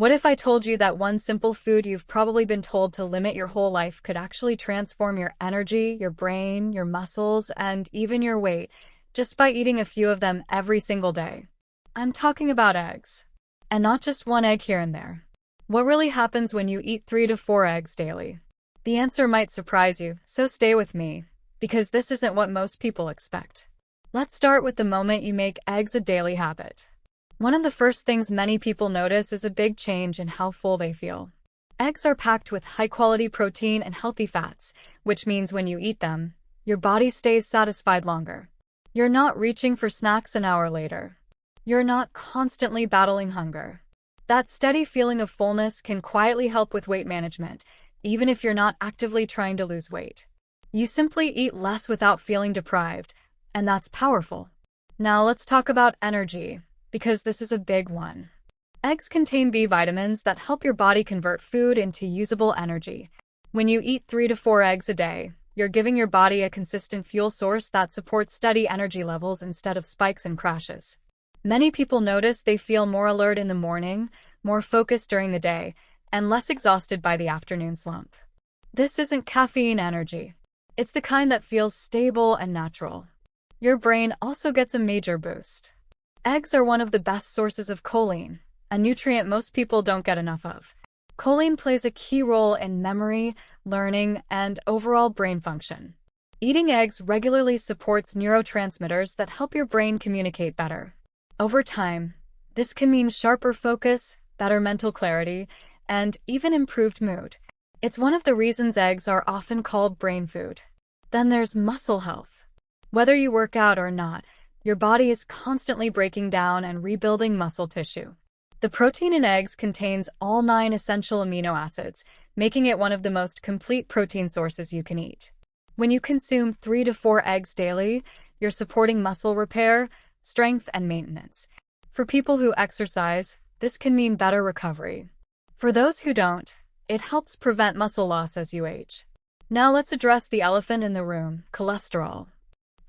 What if I told you that one simple food you've probably been told to limit your whole life could actually transform your energy, your brain, your muscles, and even your weight just by eating a few of them every single day? I'm talking about eggs. And not just one egg here and there. What really happens when you eat 3 to 4 eggs daily? The answer might surprise you, so stay with me, because this isn't what most people expect. Let's start with the moment you make eggs a daily habit. One of the first things many people notice is a big change in how full they feel. Eggs are packed with high-quality protein and healthy fats, which means when you eat them, your body stays satisfied longer. You're not reaching for snacks an hour later. You're not constantly battling hunger. That steady feeling of fullness can quietly help with weight management, even if you're not actively trying to lose weight. You simply eat less without feeling deprived, and that's powerful. Now let's talk about energy, because this is a big one. Eggs contain B vitamins that help your body convert food into usable energy. When you eat 3 to 4 eggs a day, you're giving your body a consistent fuel source that supports steady energy levels instead of spikes and crashes. Many people notice they feel more alert in the morning, more focused during the day, and less exhausted by the afternoon slump. This isn't caffeine energy. It's the kind that feels stable and natural. Your brain also gets a major boost. Eggs are one of the best sources of choline, a nutrient most people don't get enough of. Choline plays a key role in memory, learning, and overall brain function. Eating eggs regularly supports neurotransmitters that help your brain communicate better. Over time, this can mean sharper focus, better mental clarity, and even improved mood. It's one of the reasons eggs are often called brain food. Then there's muscle health. Whether you work out or not, your body is constantly breaking down and rebuilding muscle tissue. The protein in eggs contains all 9 essential amino acids, making it one of the most complete protein sources you can eat. When you consume 3 to 4 eggs daily, you're supporting muscle repair, strength, and maintenance. For people who exercise, this can mean better recovery. For those who don't, it helps prevent muscle loss as you age. Now let's address the elephant in the room, cholesterol.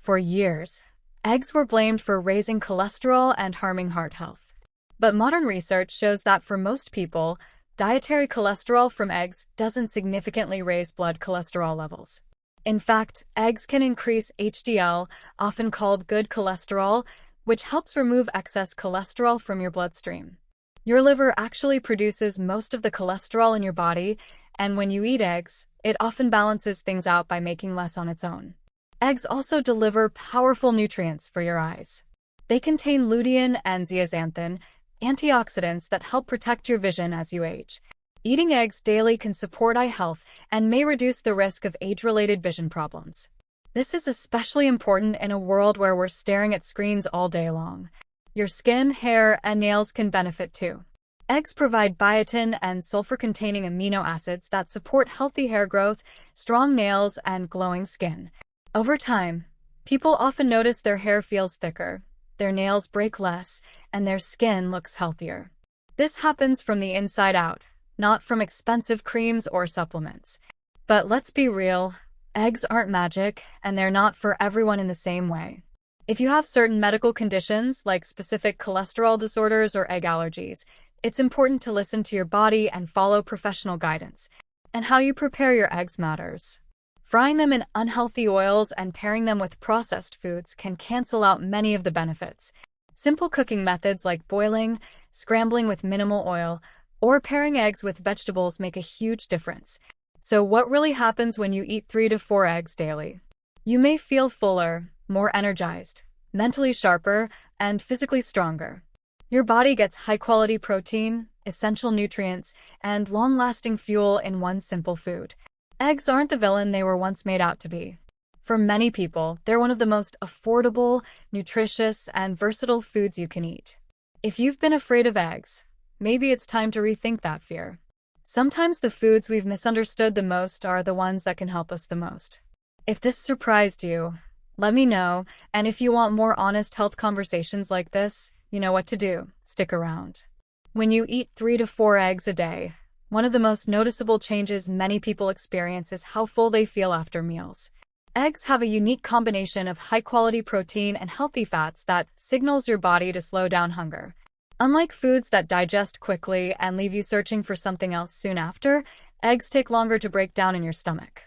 For years, eggs were blamed for raising cholesterol and harming heart health. But modern research shows that for most people, dietary cholesterol from eggs doesn't significantly raise blood cholesterol levels. In fact, eggs can increase HDL, often called good cholesterol, which helps remove excess cholesterol from your bloodstream. Your liver actually produces most of the cholesterol in your body, and when you eat eggs, it often balances things out by making less on its own. Eggs also deliver powerful nutrients for your eyes. They contain lutein and zeaxanthin, antioxidants that help protect your vision as you age. Eating eggs daily can support eye health and may reduce the risk of age-related vision problems. This is especially important in a world where we're staring at screens all day long. Your skin, hair, and nails can benefit too. Eggs provide biotin and sulfur-containing amino acids that support healthy hair growth, strong nails, and glowing skin. Over time, people often notice their hair feels thicker, their nails break less, and their skin looks healthier. This happens from the inside out, not from expensive creams or supplements. But let's be real, eggs aren't magic, and they're not for everyone in the same way. If you have certain medical conditions, like specific cholesterol disorders or egg allergies, it's important to listen to your body and follow professional guidance. And how you prepare your eggs matters. Frying them in unhealthy oils and pairing them with processed foods can cancel out many of the benefits. Simple cooking methods like boiling, scrambling with minimal oil, or pairing eggs with vegetables make a huge difference. So what really happens when you eat 3 to 4 eggs daily? You may feel fuller, more energized, mentally sharper, and physically stronger. Your body gets high-quality protein, essential nutrients, and long-lasting fuel in one simple food. Eggs aren't the villain they were once made out to be. For many people, they're one of the most affordable, nutritious, and versatile foods you can eat. If you've been afraid of eggs, maybe it's time to rethink that fear. Sometimes the foods we've misunderstood the most are the ones that can help us the most. If this surprised you, let me know, and if you want more honest health conversations like this, you know what to do. Stick around. When you eat 3 to 4 eggs a day, one of the most noticeable changes many people experience is how full they feel after meals. Eggs have a unique combination of high-quality protein and healthy fats that signals your body to slow down hunger. Unlike foods that digest quickly and leave you searching for something else soon after, eggs take longer to break down in your stomach.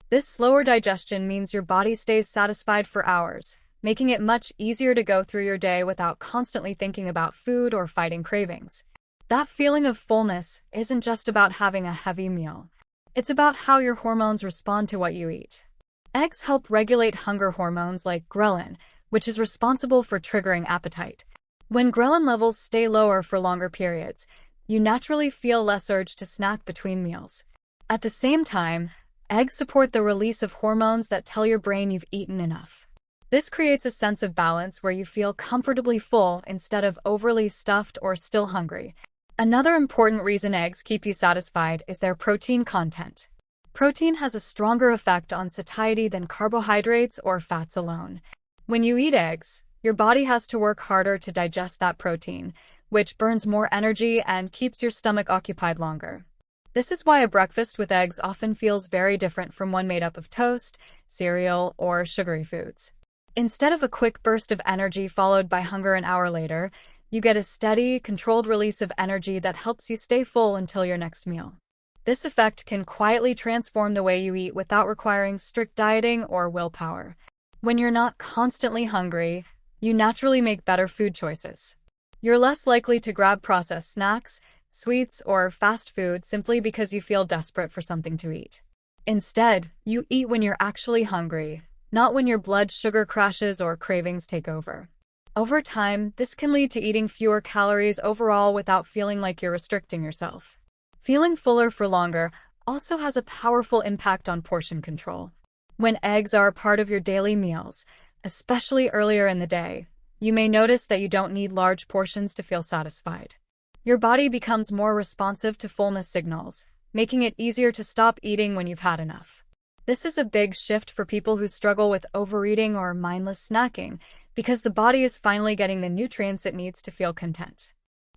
This slower digestion means your body stays satisfied for hours, making it much easier to go through your day without constantly thinking about food or fighting cravings. That feeling of fullness isn't just about having a heavy meal. It's about how your hormones respond to what you eat. Eggs help regulate hunger hormones like ghrelin, which is responsible for triggering appetite. When ghrelin levels stay lower for longer periods, you naturally feel less urge to snack between meals. At the same time, eggs support the release of hormones that tell your brain you've eaten enough. This creates a sense of balance where you feel comfortably full instead of overly stuffed or still hungry. Another important reason eggs keep you satisfied is their protein content. Protein has a stronger effect on satiety than carbohydrates or fats alone. When you eat eggs, your body has to work harder to digest that protein, which burns more energy and keeps your stomach occupied longer. This is why a breakfast with eggs often feels very different from one made up of toast, cereal, or sugary foods. Instead of a quick burst of energy followed by hunger an hour later, you get a steady, controlled release of energy that helps you stay full until your next meal. This effect can quietly transform the way you eat without requiring strict dieting or willpower. When you're not constantly hungry, you naturally make better food choices. You're less likely to grab processed snacks, sweets, or fast food simply because you feel desperate for something to eat. Instead, you eat when you're actually hungry, not when your blood sugar crashes or cravings take over. Over time, this can lead to eating fewer calories overall without feeling like you're restricting yourself. Feeling fuller for longer also has a powerful impact on portion control. When eggs are a part of your daily meals, especially earlier in the day, you may notice that you don't need large portions to feel satisfied. Your body becomes more responsive to fullness signals, making it easier to stop eating when you've had enough. This is a big shift for people who struggle with overeating or mindless snacking, because the body is finally getting the nutrients it needs to feel content.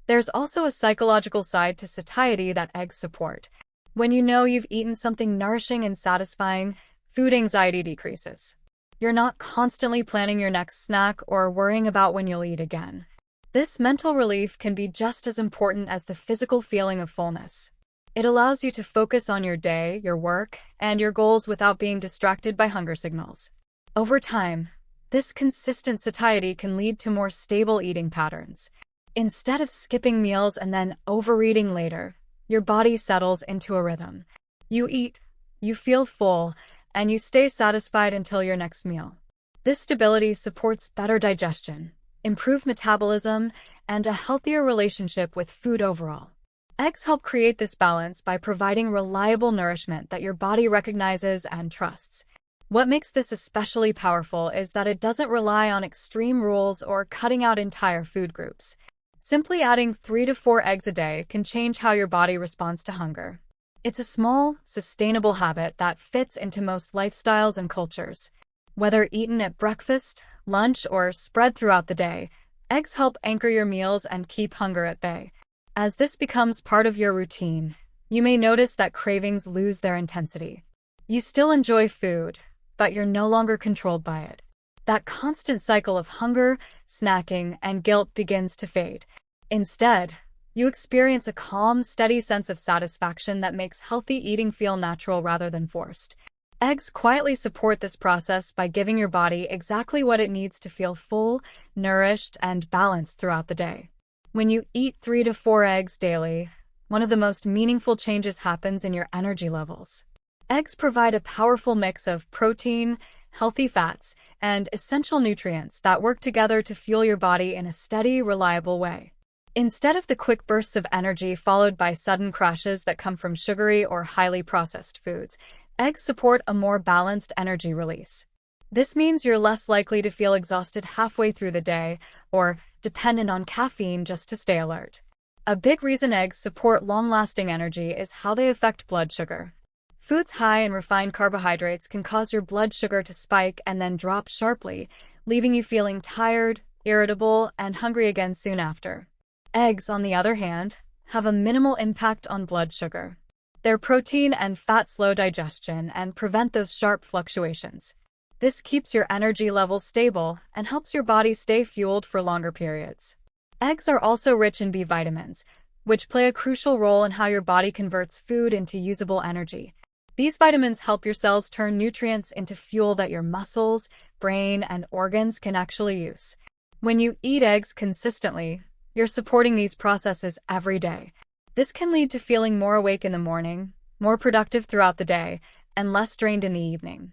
There's also a psychological side to satiety that eggs support. When you know you've eaten something nourishing and satisfying, food anxiety decreases. You're not constantly planning your next snack or worrying about when you'll eat again. This mental relief can be just as important as the physical feeling of fullness. It allows you to focus on your day, your work, and your goals without being distracted by hunger signals. Over time, this consistent satiety can lead to more stable eating patterns. Instead of skipping meals and then overeating later, your body settles into a rhythm. You eat, you feel full, and you stay satisfied until your next meal. This stability supports better digestion, improved metabolism, and a healthier relationship with food overall. Eggs help create this balance by providing reliable nourishment that your body recognizes and trusts. What makes this especially powerful is that it doesn't rely on extreme rules or cutting out entire food groups. Simply adding 3 to 4 eggs a day can change how your body responds to hunger. It's a small, sustainable habit that fits into most lifestyles and cultures. Whether eaten at breakfast, lunch, or spread throughout the day, eggs help anchor your meals and keep hunger at bay. As this becomes part of your routine, you may notice that cravings lose their intensity. You still enjoy food, but you're no longer controlled by it. That constant cycle of hunger, snacking, and guilt begins to fade. Instead, you experience a calm, steady sense of satisfaction that makes healthy eating feel natural rather than forced. Eggs quietly support this process by giving your body exactly what it needs to feel full, nourished, and balanced throughout the day. When you eat 3 to 4 eggs daily, one of the most meaningful changes happens in your energy levels. Eggs provide a powerful mix of protein, healthy fats, and essential nutrients that work together to fuel your body in a steady, reliable way. Instead of the quick bursts of energy followed by sudden crashes that come from sugary or highly processed foods, eggs support a more balanced energy release. This means you're less likely to feel exhausted halfway through the day or dependent on caffeine just to stay alert. A big reason eggs support long-lasting energy is how they affect blood sugar. Foods high in refined carbohydrates can cause your blood sugar to spike and then drop sharply, leaving you feeling tired, irritable, and hungry again soon after. Eggs, on the other hand, have a minimal impact on blood sugar. Their protein and fat slow digestion and prevent those sharp fluctuations. This keeps your energy levels stable and helps your body stay fueled for longer periods. Eggs are also rich in B vitamins, which play a crucial role in how your body converts food into usable energy. These vitamins help your cells turn nutrients into fuel that your muscles, brain, and organs can actually use. When you eat eggs consistently, you're supporting these processes every day. This can lead to feeling more awake in the morning, more productive throughout the day, and less drained in the evening.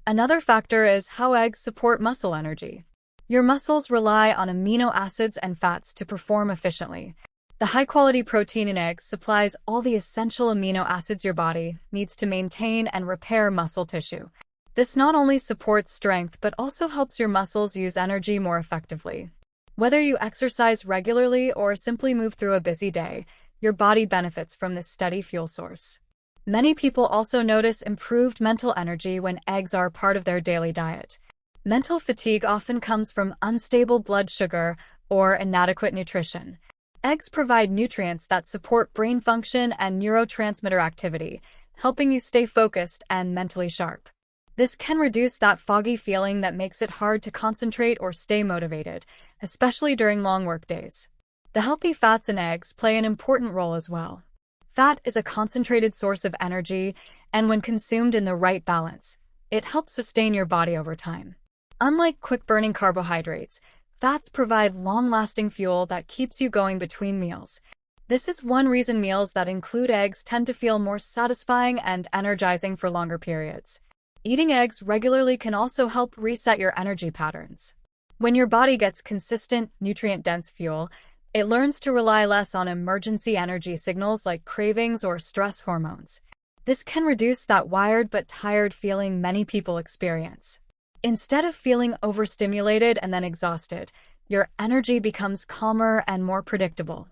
Another factor is how eggs support muscle energy. Your muscles rely on amino acids and fats to perform efficiently. The high-quality protein in eggs supplies all the essential amino acids your body needs to maintain and repair muscle tissue. This not only supports strength but also helps your muscles use energy more effectively. Whether you exercise regularly or simply move through a busy day, your body benefits from this steady fuel source. Many people also notice improved mental energy when eggs are part of their daily diet. Mental fatigue often comes from unstable blood sugar or inadequate nutrition. Eggs provide nutrients that support brain function and neurotransmitter activity, helping you stay focused and mentally sharp. This can reduce that foggy feeling that makes it hard to concentrate or stay motivated, especially during long work days. The healthy fats in eggs play an important role as well. Fat is a concentrated source of energy, and when consumed in the right balance, it helps sustain your body over time. Unlike quick-burning carbohydrates, fats provide long-lasting fuel that keeps you going between meals. This is one reason meals that include eggs tend to feel more satisfying and energizing for longer periods. Eating eggs regularly can also help reset your energy patterns. When your body gets consistent, nutrient-dense fuel, it learns to rely less on emergency energy signals like cravings or stress hormones. This can reduce that wired but tired feeling many people experience. Instead of feeling overstimulated and then exhausted, your energy becomes calmer and more predictable.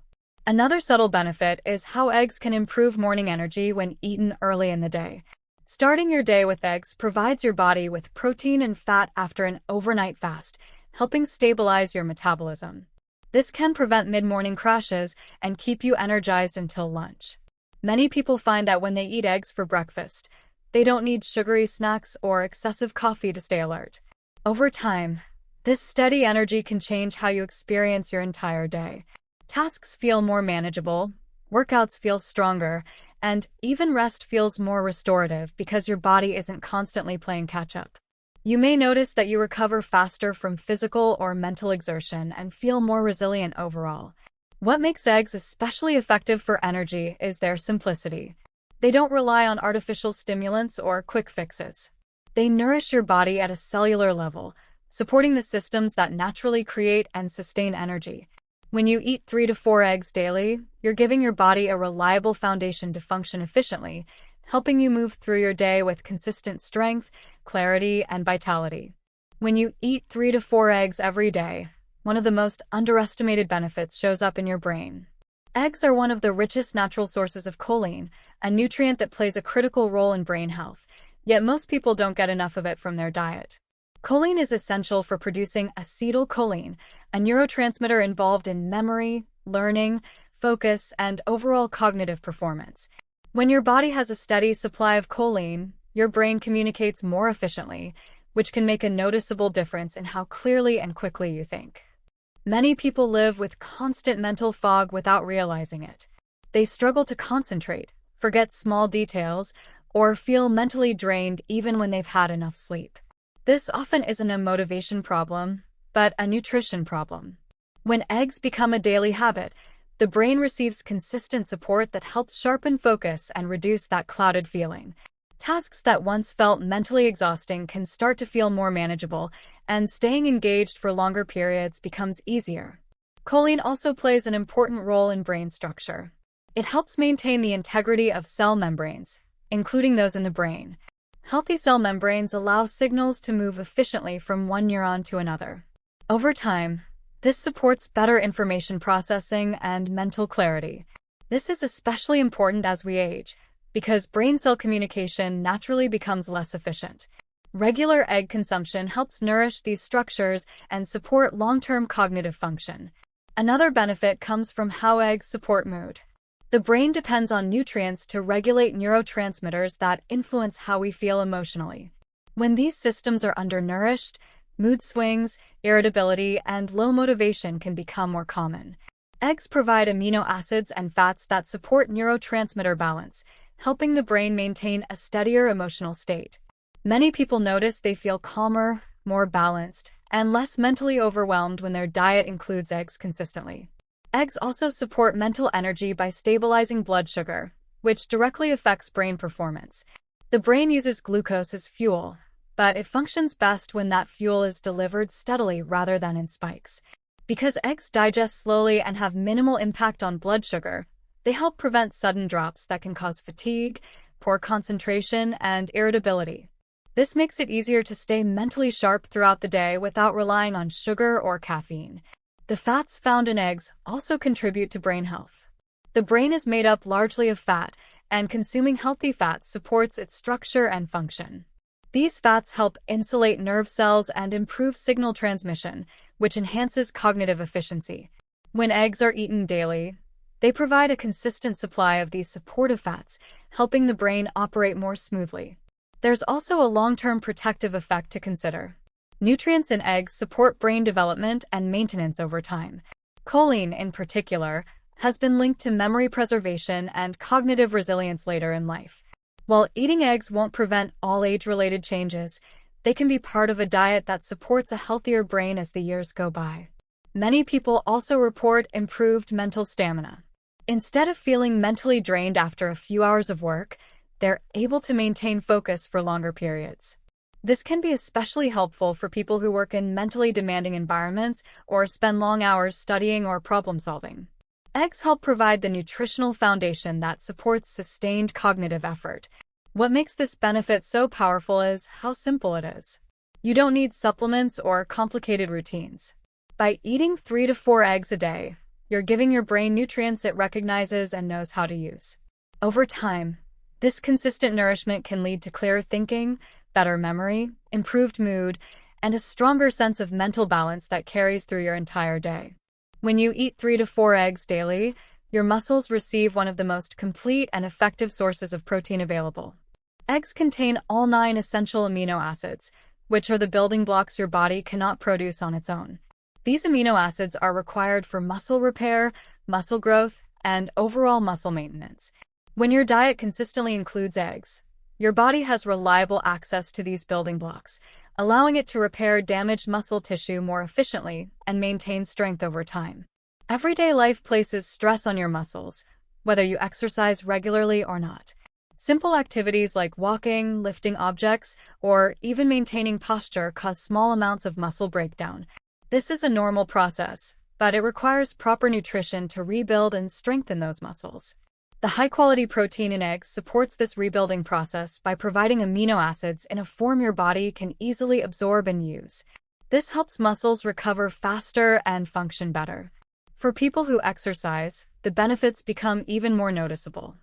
Another subtle benefit is how eggs can improve morning energy when eaten early in the day. Starting your day with eggs provides your body with protein and fat after an overnight fast, helping stabilize your metabolism. This can prevent mid-morning crashes and keep you energized until lunch. Many people find that when they eat eggs for breakfast, they don't need sugary snacks or excessive coffee to stay alert. Over time, this steady energy can change how you experience your entire day. Tasks feel more manageable, workouts feel stronger, and even rest feels more restorative because your body isn't constantly playing catch-up. You may notice that you recover faster from physical or mental exertion and feel more resilient overall. What makes eggs especially effective for energy is their simplicity. They don't rely on artificial stimulants or quick fixes. They nourish your body at a cellular level, supporting the systems that naturally create and sustain energy. When you eat 3 to 4 eggs daily, you're giving your body a reliable foundation to function efficiently, helping you move through your day with consistent strength, clarity, and vitality. When you eat 3 to 4 eggs every day, one of the most underestimated benefits shows up in your brain. Eggs are one of the richest natural sources of choline, a nutrient that plays a critical role in brain health, yet most people don't get enough of it from their diet. Choline is essential for producing acetylcholine, a neurotransmitter involved in memory, learning, focus, and overall cognitive performance. When your body has a steady supply of choline, your brain communicates more efficiently, which can make a noticeable difference in how clearly and quickly you think. Many people live with constant mental fog without realizing it. They struggle to concentrate, forget small details, or feel mentally drained even when they've had enough sleep. This often isn't a motivation problem, but a nutrition problem. When eggs become a daily habit, the brain receives consistent support that helps sharpen focus and reduce that clouded feeling. Tasks that once felt mentally exhausting can start to feel more manageable, and staying engaged for longer periods becomes easier. Choline also plays an important role in brain structure. It helps maintain the integrity of cell membranes, including those in the brain. Healthy cell membranes allow signals to move efficiently from one neuron to another. Over time, this supports better information processing and mental clarity. This is especially important as we age, because brain-cell communication naturally becomes less efficient. Regular egg consumption helps nourish these structures and support long-term cognitive function. Another benefit comes from how eggs support mood. The brain depends on nutrients to regulate neurotransmitters that influence how we feel emotionally. When these systems are undernourished, Mood swings, irritability, and low motivation can become more common. Eggs provide amino acids and fats that support neurotransmitter balance, helping the brain maintain a steadier emotional state. Many people notice they feel calmer, more balanced, and less mentally overwhelmed when their diet includes eggs consistently. Eggs also support mental energy by stabilizing blood sugar, which directly affects brain performance. The brain uses glucose as fuel, but it functions best when that fuel is delivered steadily rather than in spikes. Because eggs digest slowly and have minimal impact on blood sugar, they help prevent sudden drops that can cause fatigue, poor concentration, and irritability. This makes it easier to stay mentally sharp throughout the day without relying on sugar or caffeine. The fats found in eggs also contribute to brain health. The brain is made up largely of fat, and consuming healthy fats supports its structure and function. These fats help insulate nerve cells and improve signal transmission, which enhances cognitive efficiency. When eggs are eaten daily, they provide a consistent supply of these supportive fats, helping the brain operate more smoothly. There's also a long-term protective effect to consider. Nutrients in eggs support brain development and maintenance over time. Choline, in particular, has been linked to memory preservation and cognitive resilience later in life. While eating eggs won't prevent all age-related changes, they can be part of a diet that supports a healthier brain as the years go by. Many people also report improved mental stamina. Instead of feeling mentally drained after a few hours of work, they're able to maintain focus for longer periods. This can be especially helpful for people who work in mentally demanding environments or spend long hours studying or problem-solving. Eggs help provide the nutritional foundation that supports sustained cognitive effort. What makes this benefit so powerful is how simple it is. You don't need supplements or complicated routines. By eating 3 to 4 eggs a day, you're giving your brain nutrients it recognizes and knows how to use. Over time, this consistent nourishment can lead to clearer thinking, better memory, improved mood, and a stronger sense of mental balance that carries through your entire day. When you eat 3 to 4 eggs daily, your muscles receive one of the most complete and effective sources of protein available. Eggs contain all 9 essential amino acids, which are the building blocks your body cannot produce on its own. These amino acids are required for muscle repair, muscle growth, and overall muscle maintenance. When your diet consistently includes eggs, your body has reliable access to these building blocks, allowing it to repair damaged muscle tissue more efficiently and maintain strength over time. Everyday life places stress on your muscles, whether you exercise regularly or not. Simple activities like walking, lifting objects, or even maintaining posture cause small amounts of muscle breakdown. This is a normal process, but it requires proper nutrition to rebuild and strengthen those muscles. The high-quality protein in eggs supports this rebuilding process by providing amino acids in a form your body can easily absorb and use. This helps muscles recover faster and function better. For people who exercise, the benefits become even more noticeable.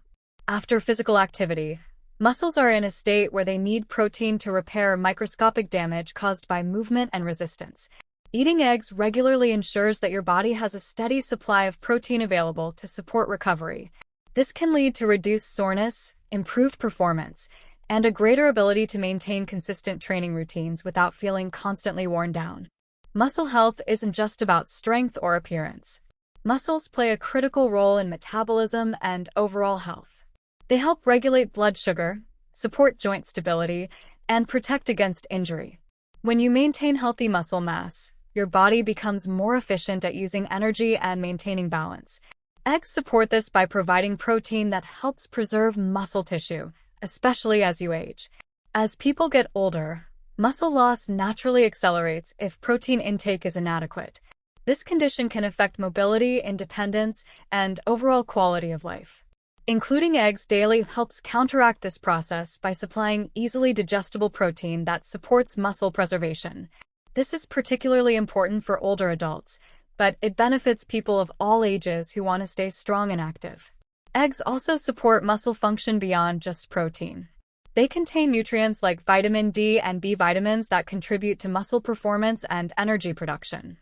After physical activity, muscles are in a state where they need protein to repair microscopic damage caused by movement and resistance. Eating eggs regularly ensures that your body has a steady supply of protein available to support recovery. This can lead to reduced soreness, improved performance, and a greater ability to maintain consistent training routines without feeling constantly worn down. Muscle health isn't just about strength or appearance. Muscles play a critical role in metabolism and overall health. They help regulate blood sugar, support joint stability, and protect against injury. When you maintain healthy muscle mass, your body becomes more efficient at using energy and maintaining balance. Eggs support this by providing protein that helps preserve muscle tissue, especially as you age. As people get older, muscle loss naturally accelerates if protein intake is inadequate. This condition can affect mobility, independence, and overall quality of life. Including eggs daily helps counteract this process by supplying easily digestible protein that supports muscle preservation. This is particularly important for older adults, but it benefits people of all ages who want to stay strong and active. Eggs also support muscle function beyond just protein. They contain nutrients like vitamin D and B vitamins that contribute to muscle performance and energy production.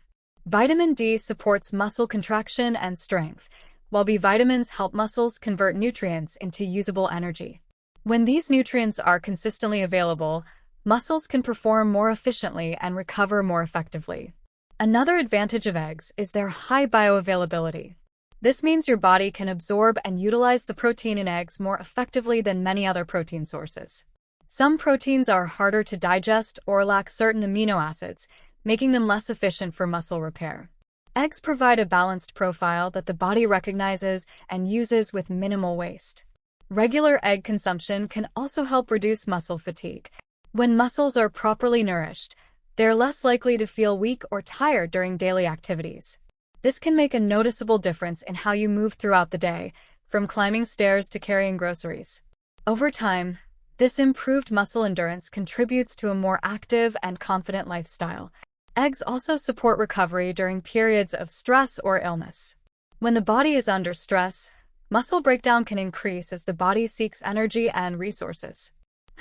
Vitamin D supports muscle contraction and strength, while B vitamins help muscles convert nutrients into usable energy. When these nutrients are consistently available, Muscles can perform more efficiently and recover more effectively. Another advantage of eggs is their high bioavailability. This means your body can absorb and utilize the protein in eggs more effectively than many other protein sources. Some proteins are harder to digest or lack certain amino acids, making them less efficient for muscle repair. Eggs provide a balanced profile that the body recognizes and uses with minimal waste. Regular egg consumption can also help reduce muscle fatigue. When muscles are properly nourished, they're less likely to feel weak or tired during daily activities. This can make a noticeable difference in how you move throughout the day, from climbing stairs to carrying groceries. Over time, this improved muscle endurance contributes to a more active and confident lifestyle. Eggs also support recovery during periods of stress or illness. When the body is under stress, muscle breakdown can increase as the body seeks energy and resources.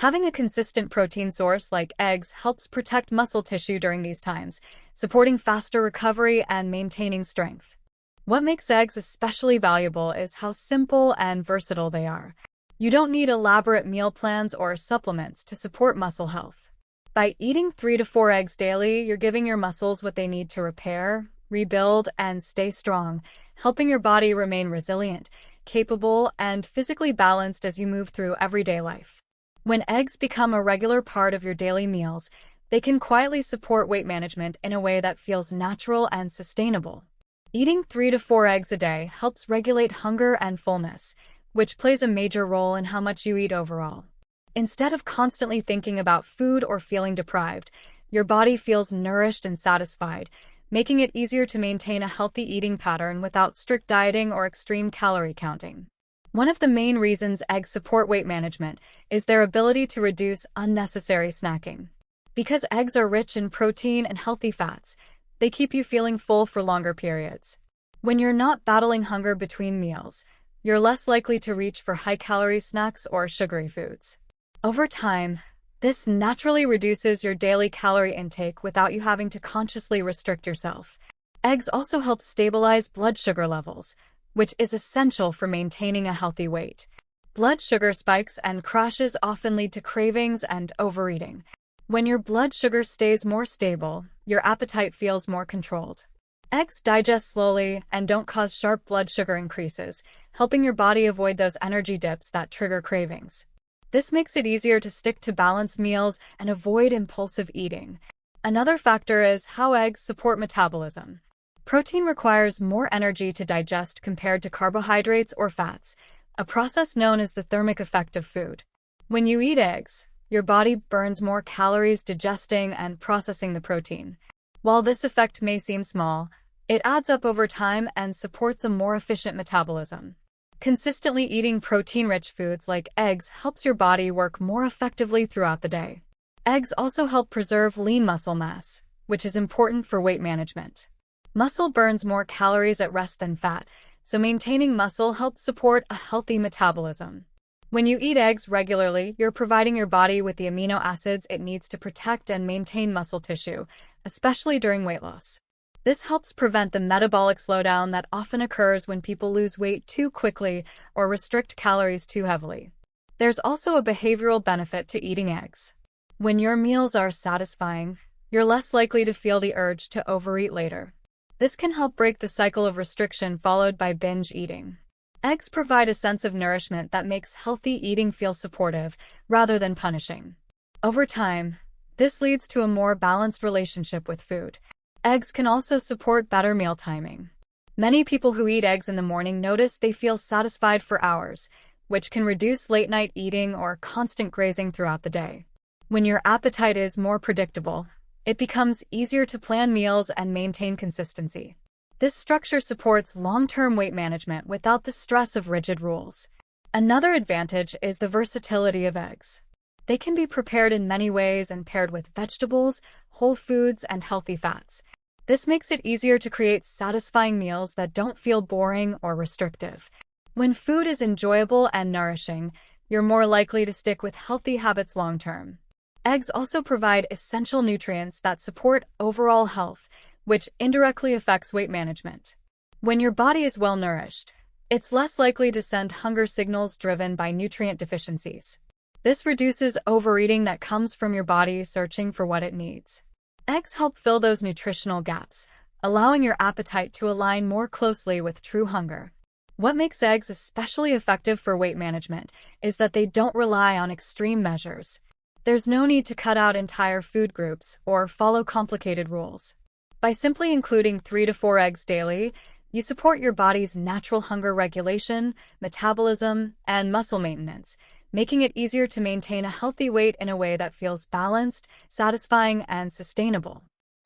Having a consistent protein source like eggs helps protect muscle tissue during these times, supporting faster recovery and maintaining strength. What makes eggs especially valuable is how simple and versatile they are. You don't need elaborate meal plans or supplements to support muscle health. By eating 3 to 4 eggs daily, you're giving your muscles what they need to repair, rebuild, and stay strong, helping your body remain resilient, capable, and physically balanced as you move through everyday life. When eggs become a regular part of your daily meals, they can quietly support weight management in a way that feels natural and sustainable. Eating 3 to 4 eggs a day helps regulate hunger and fullness, which plays a major role in how much you eat overall. Instead of constantly thinking about food or feeling deprived, your body feels nourished and satisfied, making it easier to maintain a healthy eating pattern without strict dieting or extreme calorie counting. One of the main reasons eggs support weight management is their ability to reduce unnecessary snacking. Because eggs are rich in protein and healthy fats, they keep you feeling full for longer periods. When you're not battling hunger between meals, you're less likely to reach for high-calorie snacks or sugary foods. Over time, this naturally reduces your daily calorie intake without you having to consciously restrict yourself. Eggs also help stabilize blood sugar levels, which is essential for maintaining a healthy weight. Blood sugar spikes and crashes often lead to cravings and overeating. When your blood sugar stays more stable, your appetite feels more controlled. Eggs digest slowly and don't cause sharp blood sugar increases, helping your body avoid those energy dips that trigger cravings. This makes it easier to stick to balanced meals and avoid impulsive eating. Another factor is how eggs support metabolism. Protein requires more energy to digest compared to carbohydrates or fats, a process known as the thermic effect of food. When you eat eggs, your body burns more calories digesting and processing the protein. While this effect may seem small, it adds up over time and supports a more efficient metabolism. Consistently eating protein-rich foods like eggs helps your body work more effectively throughout the day. Eggs also help preserve lean muscle mass, which is important for weight management. Muscle burns more calories at rest than fat, so maintaining muscle helps support a healthy metabolism. When you eat eggs regularly, you're providing your body with the amino acids it needs to protect and maintain muscle tissue, especially during weight loss. This helps prevent the metabolic slowdown that often occurs when people lose weight too quickly or restrict calories too heavily. There's also a behavioral benefit to eating eggs. When your meals are satisfying, you're less likely to feel the urge to overeat later. This can help break the cycle of restriction followed by binge eating. Eggs provide a sense of nourishment that makes healthy eating feel supportive rather than punishing. Over time, this leads to a more balanced relationship with food. Eggs can also support better meal timing. Many people who eat eggs in the morning notice they feel satisfied for hours, which can reduce late-night eating or constant grazing throughout the day. When your appetite is more predictable, it becomes easier to plan meals and maintain consistency. This structure supports long-term weight management without the stress of rigid rules. Another advantage is the versatility of eggs. They can be prepared in many ways and paired with vegetables, whole foods, and healthy fats. This makes it easier to create satisfying meals that don't feel boring or restrictive. When food is enjoyable and nourishing, you're more likely to stick with healthy habits long-term. Eggs also provide essential nutrients that support overall health, which indirectly affects weight management. When your body is well-nourished, it's less likely to send hunger signals driven by nutrient deficiencies. This reduces overeating that comes from your body searching for what it needs. Eggs help fill those nutritional gaps, allowing your appetite to align more closely with true hunger. What makes eggs especially effective for weight management is that they don't rely on extreme measures. There's no need to cut out entire food groups or follow complicated rules. By simply including 3 to 4 eggs daily, you support your body's natural hunger regulation, metabolism, and muscle maintenance, making it easier to maintain a healthy weight in a way that feels balanced, satisfying, and sustainable.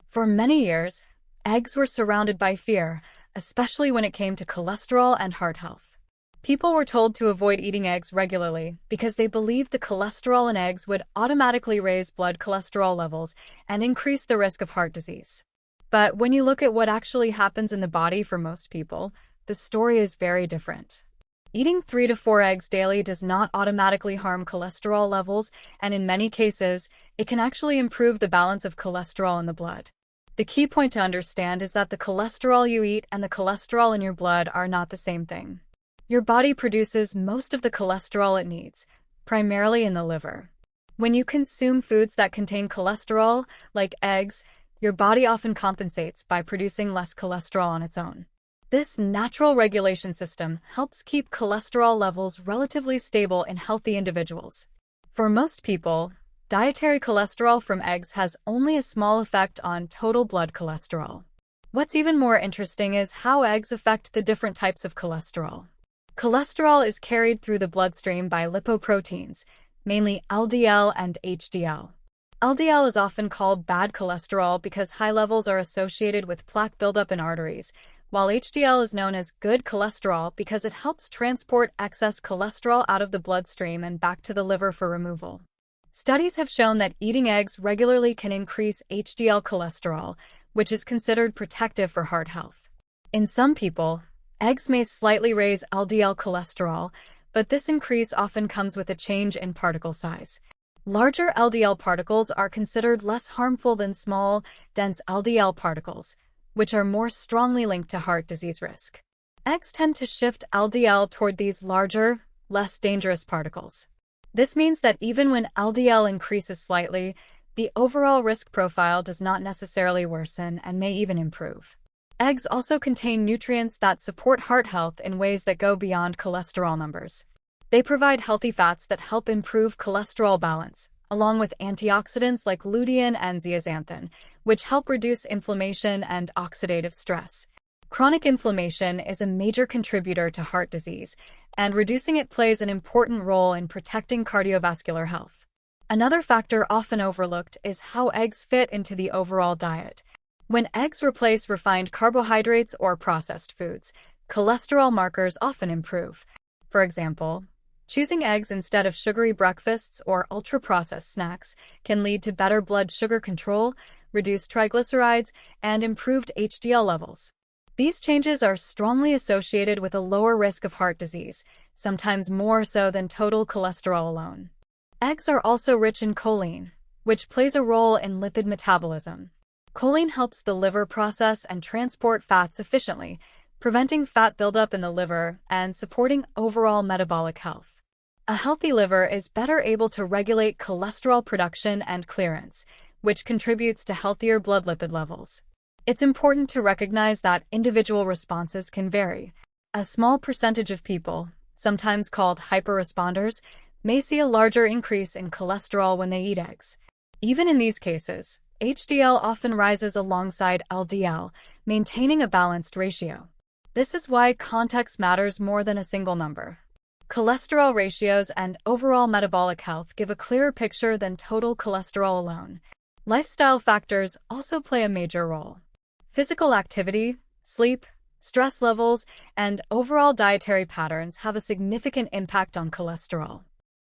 For many years, eggs were surrounded by fear, especially when it came to cholesterol and heart health. People were told to avoid eating eggs regularly because they believed the cholesterol in eggs would automatically raise blood cholesterol levels and increase the risk of heart disease. But when you look at what actually happens in the body for most people, the story is very different. Eating 3 to 4 eggs daily does not automatically harm cholesterol levels, and in many cases, it can actually improve the balance of cholesterol in the blood. The key point to understand is that the cholesterol you eat and the cholesterol in your blood are not the same thing. Your body produces most of the cholesterol it needs, primarily in the liver. When you consume foods that contain cholesterol, like eggs, your body often compensates by producing less cholesterol on its own. This natural regulation system helps keep cholesterol levels relatively stable in healthy individuals. For most people, dietary cholesterol from eggs has only a small effect on total blood cholesterol. What's even more interesting is how eggs affect the different types of cholesterol. Cholesterol is carried through the bloodstream by lipoproteins, mainly LDL and HDL. LDL is often called bad cholesterol because high levels are associated with plaque buildup in arteries, while HDL is known as good cholesterol because it helps transport excess cholesterol out of the bloodstream and back to the liver for removal. Studies have shown that eating eggs regularly can increase HDL cholesterol, which is considered protective for heart health. In some people, eggs may slightly raise LDL cholesterol, but this increase often comes with a change in particle size. Larger LDL particles are considered less harmful than small, dense LDL particles, which are more strongly linked to heart disease risk. Eggs tend to shift LDL toward these larger, less dangerous particles. This means that even when LDL increases slightly, the overall risk profile does not necessarily worsen and may even improve. Eggs also contain nutrients that support heart health in ways that go beyond cholesterol numbers. They provide healthy fats that help improve cholesterol balance, along with antioxidants like lutein and zeaxanthin, which help reduce inflammation and oxidative stress. Chronic inflammation is a major contributor to heart disease, and reducing it plays an important role in protecting cardiovascular health. Another factor often overlooked is how eggs fit into the overall diet. When eggs replace refined carbohydrates or processed foods, cholesterol markers often improve. For example, choosing eggs instead of sugary breakfasts or ultra-processed snacks can lead to better blood sugar control, reduced triglycerides, and improved HDL levels. These changes are strongly associated with a lower risk of heart disease, sometimes more so than total cholesterol alone. Eggs are also rich in choline, which plays a role in lipid metabolism. Choline helps the liver process and transport fats efficiently, preventing fat buildup in the liver and supporting overall metabolic health. A healthy liver is better able to regulate cholesterol production and clearance, which contributes to healthier blood lipid levels. It's important to recognize that individual responses can vary. A small percentage of people, sometimes called hyperresponders, may see a larger increase in cholesterol when they eat eggs. Even in these cases, HDL often rises alongside LDL, maintaining a balanced ratio. This is why context matters more than a single number. Cholesterol ratios and overall metabolic health give a clearer picture than total cholesterol alone. Lifestyle factors also play a major role. Physical activity, sleep, stress levels, and overall dietary patterns have a significant impact on cholesterol.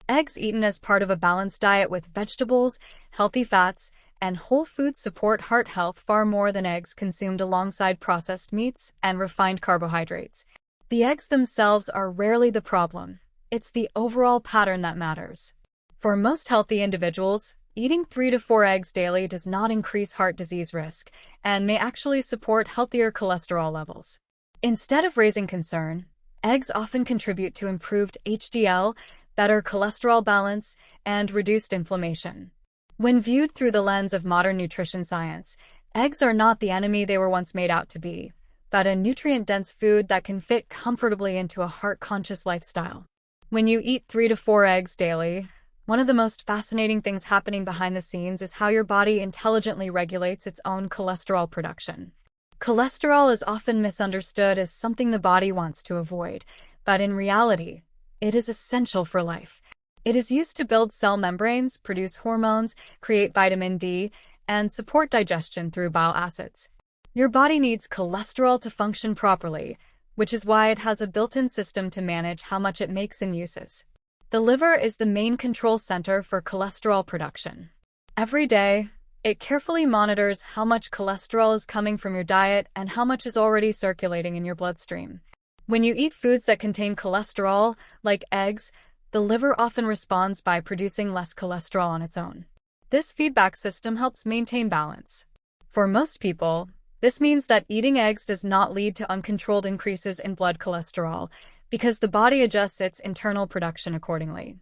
Eggs eaten as part of a balanced diet with vegetables, healthy fats, and whole foods support heart health far more than eggs consumed alongside processed meats and refined carbohydrates. The eggs themselves are rarely the problem. It's the overall pattern that matters. For most healthy individuals, eating 3 to 4 eggs daily does not increase heart disease risk and may actually support healthier cholesterol levels. Instead of raising concern, eggs often contribute to improved HDL, better cholesterol balance, and reduced inflammation. When viewed through the lens of modern nutrition science, eggs are not the enemy they were once made out to be, but a nutrient-dense food that can fit comfortably into a heart-conscious lifestyle. When you eat 3 to 4 eggs daily, one of the most fascinating things happening behind the scenes is how your body intelligently regulates its own cholesterol production. Cholesterol is often misunderstood as something the body wants to avoid, but in reality, it is essential for life. It is used to build cell membranes, produce hormones, create vitamin D, and support digestion through bile acids. Your body needs cholesterol to function properly, which is why it has a built-in system to manage how much it makes and uses. The liver is the main control center for cholesterol production. Every day, it carefully monitors how much cholesterol is coming from your diet and how much is already circulating in your bloodstream. When you eat foods that contain cholesterol, like eggs, the liver often responds by producing less cholesterol on its own. This feedback system helps maintain balance. For most people, this means that eating eggs does not lead to uncontrolled increases in blood cholesterol because the body adjusts its internal production accordingly.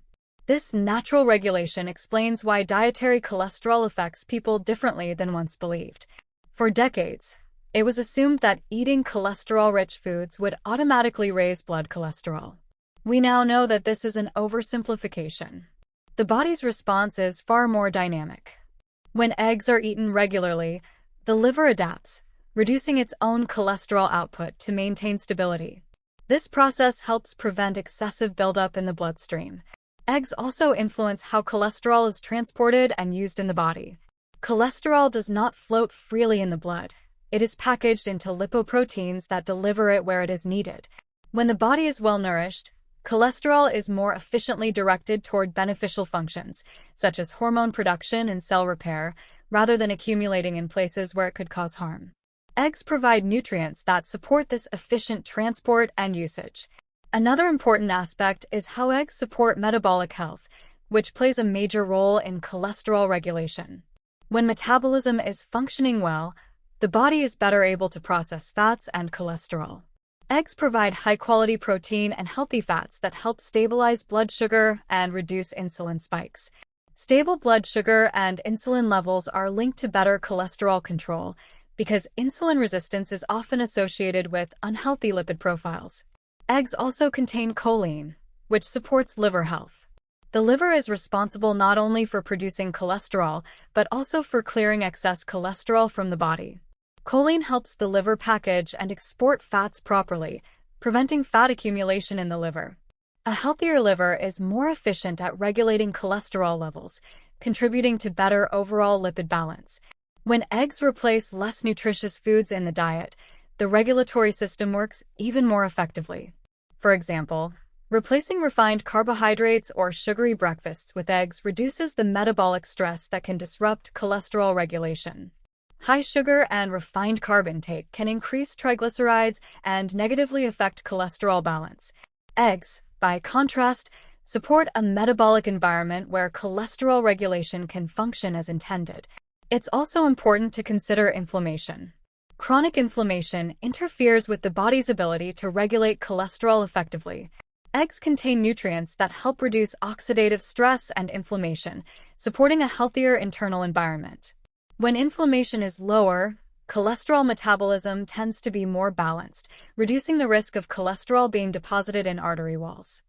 This natural regulation explains why dietary cholesterol affects people differently than once believed. For decades, it was assumed that eating cholesterol-rich foods would automatically raise blood cholesterol. We now know that this is an oversimplification. The body's response is far more dynamic. When eggs are eaten regularly, the liver adapts, reducing its own cholesterol output to maintain stability. This process helps prevent excessive buildup in the bloodstream. Eggs also influence how cholesterol is transported and used in the body. Cholesterol does not float freely in the blood. It is packaged into lipoproteins that deliver it where it is needed. When the body is well nourished, cholesterol is more efficiently directed toward beneficial functions, such as hormone production and cell repair, rather than accumulating in places where it could cause harm. Eggs provide nutrients that support this efficient transport and usage. Another important aspect is how eggs support metabolic health, which plays a major role in cholesterol regulation. When metabolism is functioning well, the body is better able to process fats and cholesterol. Eggs provide high-quality protein and healthy fats that help stabilize blood sugar and reduce insulin spikes. Stable blood sugar and insulin levels are linked to better cholesterol control because insulin resistance is often associated with unhealthy lipid profiles. Eggs also contain choline, which supports liver health. The liver is responsible not only for producing cholesterol, but also for clearing excess cholesterol from the body. Choline helps the liver package and export fats properly, preventing fat accumulation in the liver. A healthier liver is more efficient at regulating cholesterol levels, contributing to better overall lipid balance. When eggs replace less nutritious foods in the diet, the regulatory system works even more effectively. For example, replacing refined carbohydrates or sugary breakfasts with eggs reduces the metabolic stress that can disrupt cholesterol regulation. High sugar and refined carb intake can increase triglycerides and negatively affect cholesterol balance. Eggs, by contrast, support a metabolic environment where cholesterol regulation can function as intended. It's also important to consider inflammation. Chronic inflammation interferes with the body's ability to regulate cholesterol effectively. Eggs contain nutrients that help reduce oxidative stress and inflammation, supporting a healthier internal environment. When inflammation is lower, cholesterol metabolism tends to be more balanced, reducing the risk of cholesterol being deposited in artery walls.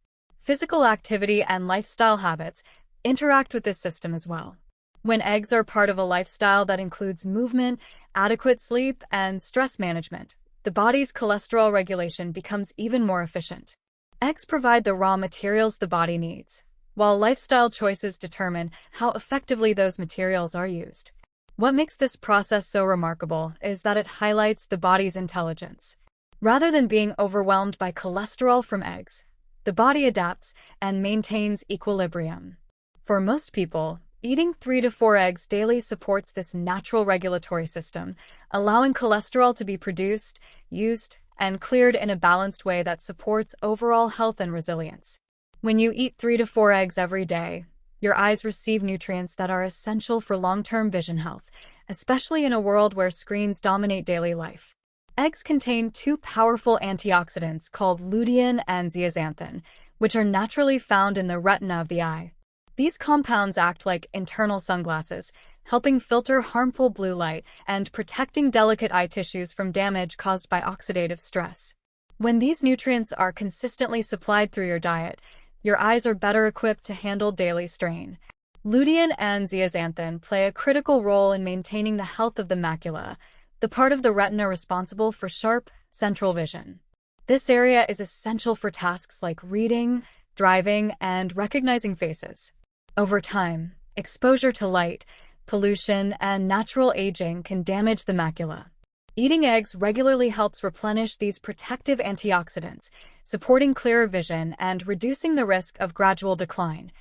Physical activity and lifestyle habits interact with this system as well. When eggs are part of a lifestyle that includes movement, adequate sleep, and stress management, the body's cholesterol regulation becomes even more efficient. Eggs provide the raw materials the body needs, while lifestyle choices determine how effectively those materials are used. What makes this process so remarkable is that it highlights the body's intelligence. Rather than being overwhelmed by cholesterol from eggs, the body adapts and maintains equilibrium. For most people, eating 3 to 4 eggs daily supports this natural regulatory system, allowing cholesterol to be produced, used, and cleared in a balanced way that supports overall health and resilience. When you eat 3 to 4 eggs every day, your eyes receive nutrients that are essential for long-term vision health, especially in a world where screens dominate daily life. Eggs contain 2 powerful antioxidants called lutein and zeaxanthin, which are naturally found in the retina of the eye. These compounds act like internal sunglasses, helping filter harmful blue light and protecting delicate eye tissues from damage caused by oxidative stress. When these nutrients are consistently supplied through your diet, your eyes are better equipped to handle daily strain. Lutein and zeaxanthin play a critical role in maintaining the health of the macula, the part of the retina responsible for sharp, central vision. This area is essential for tasks like reading, driving, and recognizing faces. Over time, exposure to light, pollution, and natural aging can damage the macula. Eating eggs regularly helps replenish these protective antioxidants, supporting clearer vision and reducing the risk of gradual decline.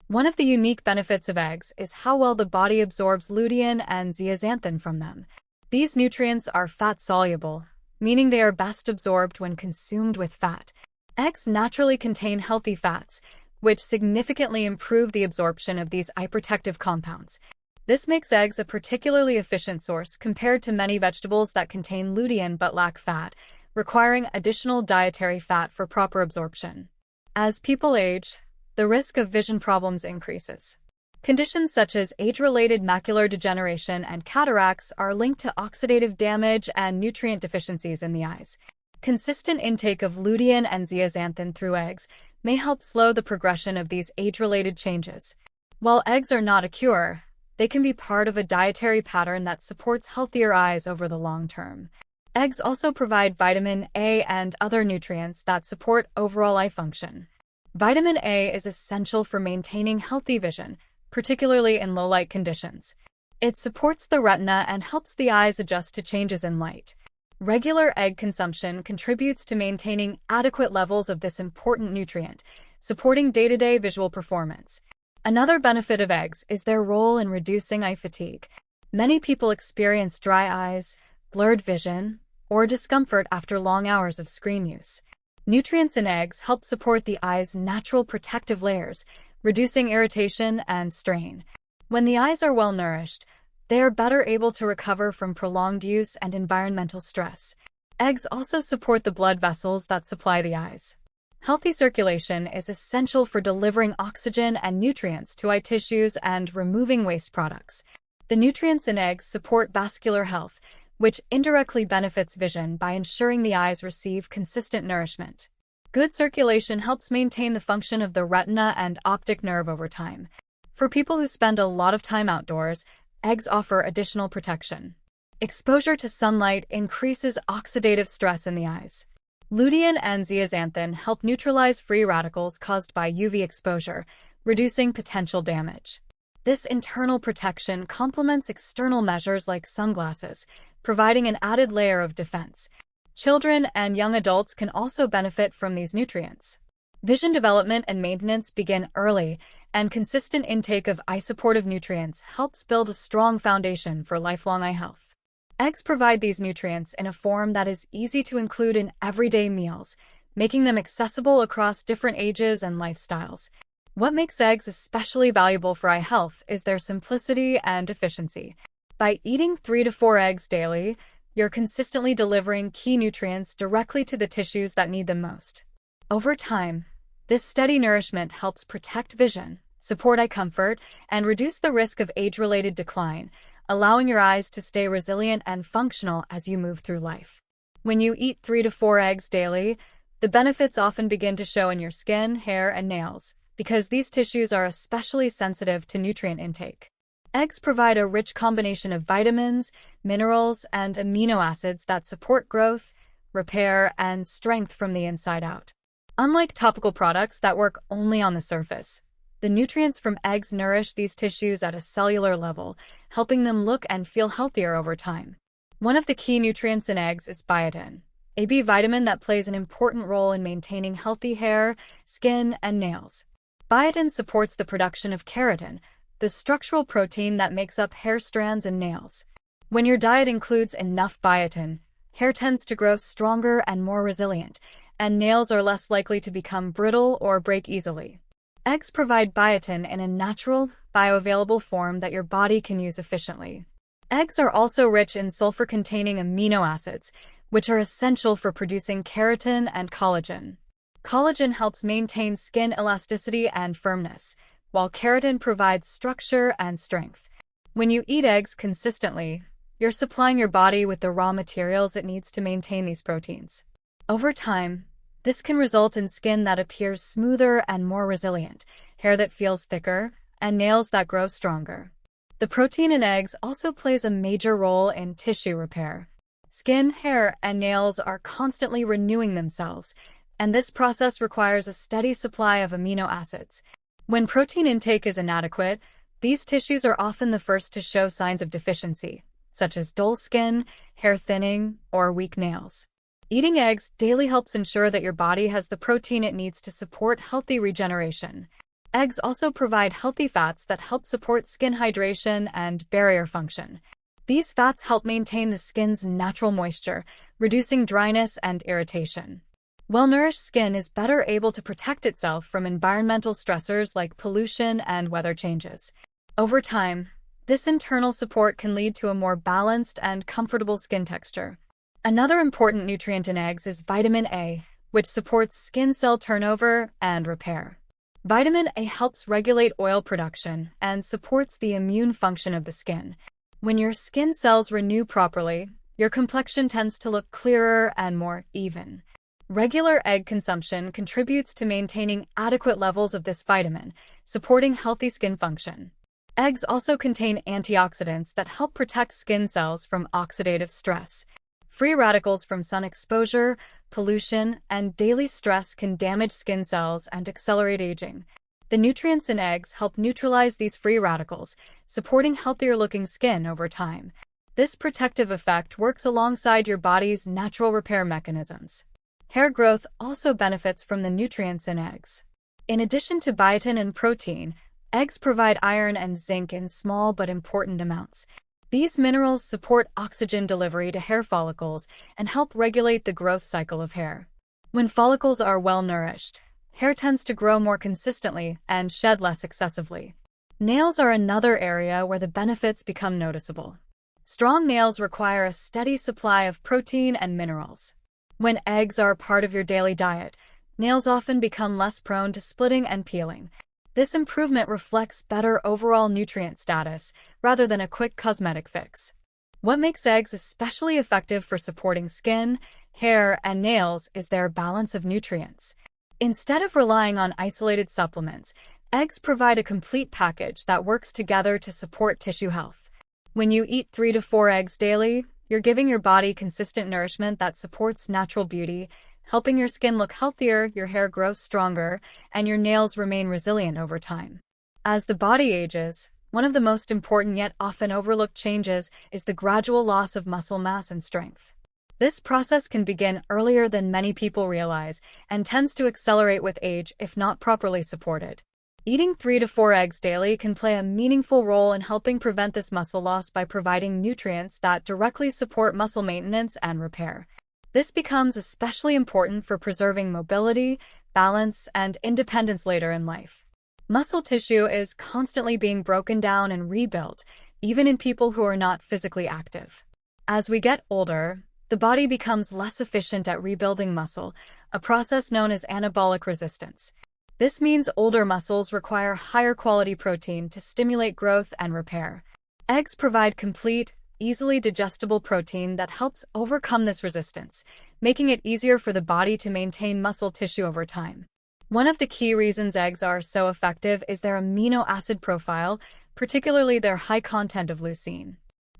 One of the unique benefits of eggs is how well the body absorbs lutein and zeaxanthin from them. These nutrients are fat-soluble, meaning they are best absorbed when consumed with fat. Eggs naturally contain healthy fats, which significantly improve the absorption of these eye-protective compounds. This makes eggs a particularly efficient source compared to many vegetables that contain lutein but lack fat, requiring additional dietary fat for proper absorption. As people age, the risk of vision problems increases. Conditions such as age-related macular degeneration and cataracts are linked to oxidative damage and nutrient deficiencies in the eyes. Consistent intake of lutein and zeaxanthin through eggs may help slow the progression of these age-related changes. While eggs are not a cure, they can be part of a dietary pattern that supports healthier eyes over the long term. Eggs also provide vitamin A and other nutrients that support overall eye function. Vitamin A is essential for maintaining healthy vision, particularly in low-light conditions. It supports the retina and helps the eyes adjust to changes in light. Regular egg consumption contributes to maintaining adequate levels of this important nutrient, supporting day-to-day visual performance. Another benefit of eggs is their role in reducing eye fatigue. Many people experience dry eyes, blurred vision, or discomfort after long hours of screen use. Nutrients in eggs help support the eye's natural protective layers, reducing irritation and strain. When the eyes are well nourished, they are better able to recover from prolonged use and environmental stress. Eggs also support the blood vessels that supply the eyes. Healthy circulation is essential for delivering oxygen and nutrients to eye tissues and removing waste products. The nutrients in eggs support vascular health, which indirectly benefits vision by ensuring the eyes receive consistent nourishment. Good circulation helps maintain the function of the retina and optic nerve over time. For people who spend a lot of time outdoors, eggs offer additional protection. Exposure to sunlight increases oxidative stress in the eyes. Lutein and zeaxanthin help neutralize free radicals caused by UV exposure, reducing potential damage. This internal protection complements external measures like sunglasses, providing an added layer of defense. Children and young adults can also benefit from these nutrients. Vision development and maintenance begin early, and consistent intake of eye-supportive nutrients helps build a strong foundation for lifelong eye health. Eggs provide these nutrients in a form that is easy to include in everyday meals, making them accessible across different ages and lifestyles. What makes eggs especially valuable for eye health is their simplicity and efficiency. By eating 3 to 4 eggs daily, you're consistently delivering key nutrients directly to the tissues that need them most. Over time, this steady nourishment helps protect vision, support eye comfort, and reduce the risk of age-related decline, allowing your eyes to stay resilient and functional as you move through life. When you eat 3 to 4 eggs daily, the benefits often begin to show in your skin, hair, and nails, because these tissues are especially sensitive to nutrient intake. Eggs provide a rich combination of vitamins, minerals, and amino acids that support growth, repair, and strength from the inside out. Unlike topical products that work only on the surface, the nutrients from eggs nourish these tissues at a cellular level, helping them look and feel healthier over time. One of the key nutrients in eggs is biotin, a B vitamin that plays an important role in maintaining healthy hair, skin, and nails. Biotin supports the production of keratin, the structural protein that makes up hair strands and nails. When your diet includes enough biotin, hair tends to grow stronger and more resilient, and nails are less likely to become brittle or break easily. Eggs provide biotin in a natural, bioavailable form that your body can use efficiently. Eggs are also rich in sulfur-containing amino acids, which are essential for producing keratin and collagen. Collagen helps maintain skin elasticity and firmness, while keratin provides structure and strength. When you eat eggs consistently, you're supplying your body with the raw materials it needs to maintain these proteins. Over time, this can result in skin that appears smoother and more resilient, hair that feels thicker, and nails that grow stronger. The protein in eggs also plays a major role in tissue repair. Skin, hair, and nails are constantly renewing themselves, and this process requires a steady supply of amino acids. When protein intake is inadequate, these tissues are often the first to show signs of deficiency, such as dull skin, hair thinning, or weak nails. Eating eggs daily helps ensure that your body has the protein it needs to support healthy regeneration. Eggs also provide healthy fats that help support skin hydration and barrier function. These fats help maintain the skin's natural moisture, reducing dryness and irritation. Well-nourished skin is better able to protect itself from environmental stressors like pollution and weather changes. Over time, this internal support can lead to a more balanced and comfortable skin texture. Another important nutrient in eggs is vitamin A, which supports skin cell turnover and repair. Vitamin A helps regulate oil production and supports the immune function of the skin. When your skin cells renew properly, your complexion tends to look clearer and more even. Regular egg consumption contributes to maintaining adequate levels of this vitamin, supporting healthy skin function. Eggs also contain antioxidants that help protect skin cells from oxidative stress. Free radicals from sun exposure, pollution, and daily stress can damage skin cells and accelerate aging. The nutrients in eggs help neutralize these free radicals, supporting healthier-looking skin over time. This protective effect works alongside your body's natural repair mechanisms. Hair growth also benefits from the nutrients in eggs. In addition to biotin and protein, eggs provide iron and zinc in small but important amounts. These minerals support oxygen delivery to hair follicles and help regulate the growth cycle of hair. When follicles are well nourished, hair tends to grow more consistently and shed less excessively. Nails are another area where the benefits become noticeable. Strong nails require a steady supply of protein and minerals. When eggs are part of your daily diet, nails often become less prone to splitting and peeling. This improvement reflects better overall nutrient status rather than a quick cosmetic fix. What makes eggs especially effective for supporting skin, hair, and nails is their balance of nutrients. Instead of relying on isolated supplements, eggs provide a complete package that works together to support tissue health. When you eat 3 to 4 eggs daily, you're giving your body consistent nourishment that supports natural beauty, helping your skin look healthier, your hair grows stronger, and your nails remain resilient over time. As the body ages, one of the most important yet often overlooked changes is the gradual loss of muscle mass and strength. This process can begin earlier than many people realize and tends to accelerate with age if not properly supported. Eating 3 to 4 eggs daily can play a meaningful role in helping prevent this muscle loss by providing nutrients that directly support muscle maintenance and repair. This becomes especially important for preserving mobility, balance, and independence later in life. Muscle tissue is constantly being broken down and rebuilt, even in people who are not physically active. As we get older, the body becomes less efficient at rebuilding muscle, a process known as anabolic resistance. This means older muscles require higher quality protein to stimulate growth and repair. Eggs provide complete, easily digestible protein that helps overcome this resistance, making it easier for the body to maintain muscle tissue over time. One of the key reasons eggs are so effective is their amino acid profile, particularly their high content of leucine.